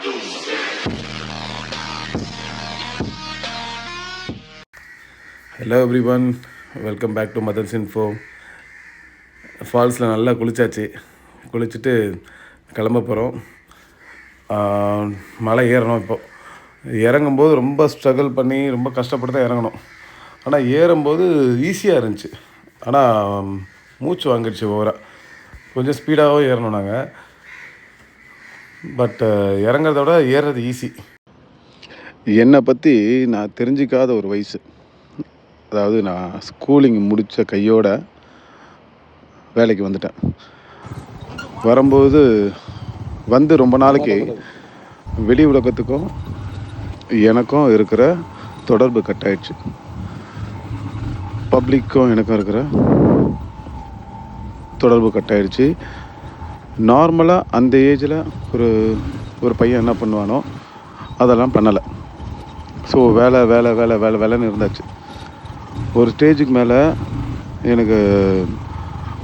Hello everyone, welcome back to Madan's info. ஃபால்ஸில் நல்லா குளிச்சுட்டு கிளம்ப போகிறோம். மலை ஏறணும். இப்போது இறங்கும்போது ரொம்ப ஸ்ட்ரகிள் பண்ணி ரொம்ப கஷ்டப்பட்டு தான் இறங்கணும். ஆனால் ஏறும்போது ஈஸியாக இருந்துச்சு. ஆனால் மூச்சு வாங்கிடுச்சு ஓவராக. கொஞ்சம் ஸ்பீடாகவும் ஏறணும் நாங்கள். பட் இறங்குறத விட ஏறுறது ஈஸி. என்னை பற்றி நான் தெரிஞ்சிக்காத ஒரு வயசு, அதாவது நான் ஸ்கூலிங் முடித்த கையோட வேலைக்கு வந்துட்டேன். வரும்போது ரொம்ப நாளைக்கு வெளி உலகத்துக்கும் எனக்கும் இருக்கிற தொடர்பு கட் ஆயிடுச்சு. பப்ளிக்கும் எனக்கும் இருக்கிற தொடர்பு கட் ஆயிடுச்சு. நார்மலாக அந்த ஏஜில் ஒரு பையன் என்ன பண்ணுவானோ அதெல்லாம் பண்ணலை. ஸோ வேலைன்னு இருந்தாச்சு. ஒரு ஸ்டேஜுக்கு மேலே எனக்கு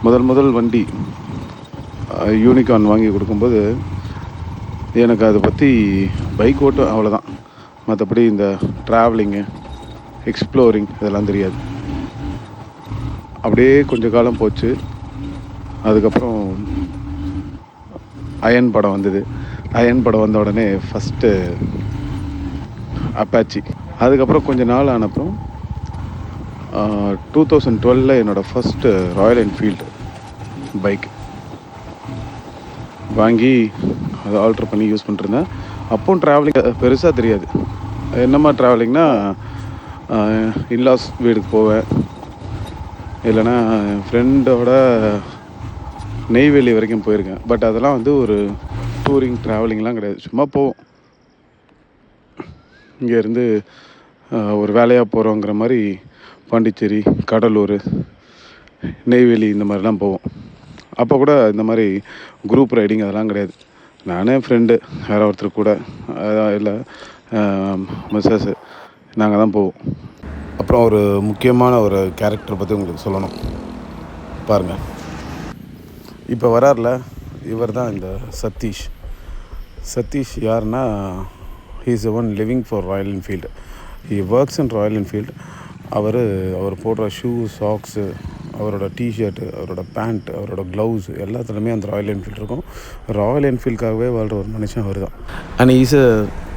முதல் வண்டி யூனிகார்ன் வாங்கி கொடுக்கும்போது எனக்கு அதை பற்றி பைக் ஓட்டும் அவ்வளோதான். மற்றபடி இந்த ட்ராவலிங்கு, எக்ஸ்ப்ளோரிங் இதெல்லாம் தெரியாது. அப்படியே கொஞ்சம் காலம் போச்சு. அதுக்கப்புறம் அயன் படம் வந்தது. அயன் படம் வந்த உடனே ஃபஸ்ட்டு அப்பாச்சி. அதுக்கப்புறம் கொஞ்சம் நாள் ஆனப்புறம் 2012 என்னோடய ஃபஸ்ட்டு ராயல் என்ஃபீல்டு பைக் வாங்கி அதை ஆல்ட்ரு பண்ணி யூஸ் பண்ணிட்டுருந்தேன். அப்போவும் ட்ராவலிங் பெருசாக தெரியாது. என்னம்மா ட்ராவலிங்னா, இன்லாஸ் வீடுக்கு போவேன், இல்லைனா என் ஃப்ரெண்டோட நெய்வேலி வரைக்கும் போயிருக்கேன். பட் அதெல்லாம் ஒரு டூரிங் ட்ராவலிங்லாம் கிடையாது. சும்மா போவோம். இங்கேருந்து ஒரு வேலையாக போகிறோங்கிற மாதிரி பாண்டிச்சேரி, கடலூர், நெய்வேலி இந்த மாதிரிலாம் போவோம். அப்போ கூட இந்த மாதிரி குரூப் ரைடிங் அதெல்லாம் கிடையாது. நானே ஃப்ரெண்டு யாரோ ஒருத்தர் கூட, இல்லை மிஸ்ஸஸ், நாங்கள் தான் போவோம். அப்புறம் ஒரு முக்கியமான ஒரு கேரக்டரை பற்றி உங்களுக்கு சொல்லணும். பாருங்கள், இப்போ வரார்ல, இவர் தான் இந்த சதீஷ். யாருன்னா, he is the one living for Royal Enfield. He works in Royal Enfield. அவர் போடுற ஷூ, சாக்ஸு, அவரோட டிஷர்ட்டு, அவரோட பேண்ட், அவரோட க்ளவுஸ் எல்லாத்துலேயுமே அந்த ராயல் என்ஃபீல்டு இருக்கும். ராயல் என்ஃபீல்டுக்காகவே வாழ்கிற ஒரு மனுஷன் அவர் தான். And is a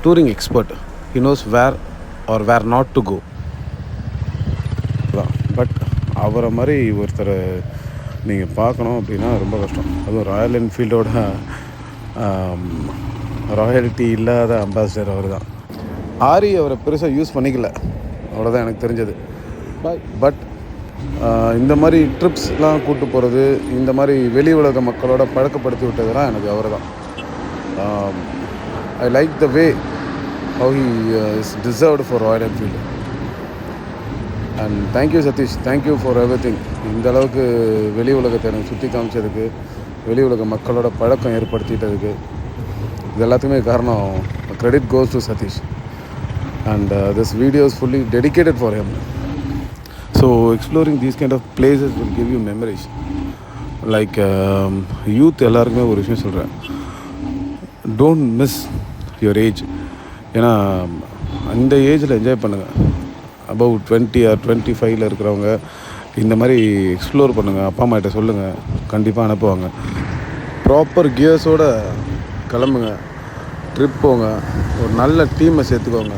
touring expert. He knows where not to go. But அவரை மாதிரி ஒருத்தர் நீங்கள் பார்க்கணும் அப்படின்னா ரொம்ப கஷ்டம். அதுவும் ராயல் என்ஃபீல்டோட ராயல்ட்டி இல்லாத அம்பாசிடர் அவர் தான். ஆரி அவரை பெருசாக யூஸ் பண்ணிக்கல, அவ்வளோதான் எனக்கு தெரிஞ்சது. பட் இந்த மாதிரி ட்ரிப்ஸ்லாம் கூப்பிட்டு போகிறது, இந்த மாதிரி வெளி உலக மக்களோட பழக்கப்படுத்தி விட்டதெல்லாம் எனக்கு அவர் தான். I like the way how he is deserved for Royal Enfield. And thank you Sathish, thank you for everything. இந்த அளவுக்கு வெளி உலகத்தை எனக்கு சுற்றி காமிச்சதுக்கு, வெளி உலக மக்களோட பழக்கம் ஏற்படுத்திட்டதுக்கு, இது எல்லாத்துக்குமே காரணம் credit goes to Satish. And this video is fully dedicated for him. So exploring these kind of places will give you memories. Like youth எல்லாருக்குமே ஒரு விஷயம் சொல்கிறேன், டோன்ட் மிஸ் யுவர் ஏஜ். ஏன்னா அந்த ஏஜில் என்ஜாய் பண்ணுங்கள். அபவ் 20 or 25 இருக்கிறவங்க இந்த மாதிரி எக்ஸ்ப்ளோர் பண்ணுங்கள். அப்பா அம்மாகிட்ட சொல்லுங்கள், கண்டிப்பாக அனுப்புவாங்க. ப்ராப்பர் கியர்ஸோடு கிளம்புங்க, ட்ரிப் போங்க. ஒரு நல்ல டீமை சேர்த்துக்கோங்க,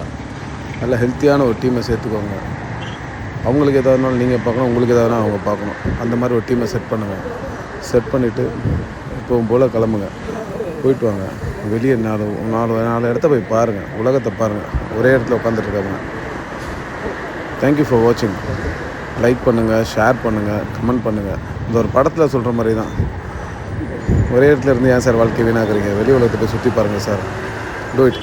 நல்ல ஹெல்த்தியான ஒரு டீமை சேர்த்துக்கோங்க. அவங்களுக்கு எதாவதுனாலும் நீங்கள் பார்க்கணும், உங்களுக்கு எதாவதுனா அவங்க பார்க்கணும். அந்த மாதிரி ஒரு டீமை செட் பண்ணுங்கள். செட் பண்ணிவிட்டு எப்பவும் போல் கிளம்புங்க, போயிட்டு வாங்க. வெளியே நாலு இடத்த போய் பாருங்கள், உலகத்தை பாருங்கள். ஒரே இடத்துல உட்காந்துட்ருக்காங்க. தேங்க்யூ ஃபார் வாட்சிங். லைக் பண்ணுங்கள், ஷேர் பண்ணுங்கள், கமெண்ட் பண்ணுங்கள். இந்த ஒரு படத்தில் சொல்கிற மாதிரி தான், ஒரே இடத்துல இருந்து ஏன் சார் வாழ்க்கை வீணாக்குறீங்க, வெளி உலகத்தை போய் சுற்றி பாருங்கள் சார். Do it.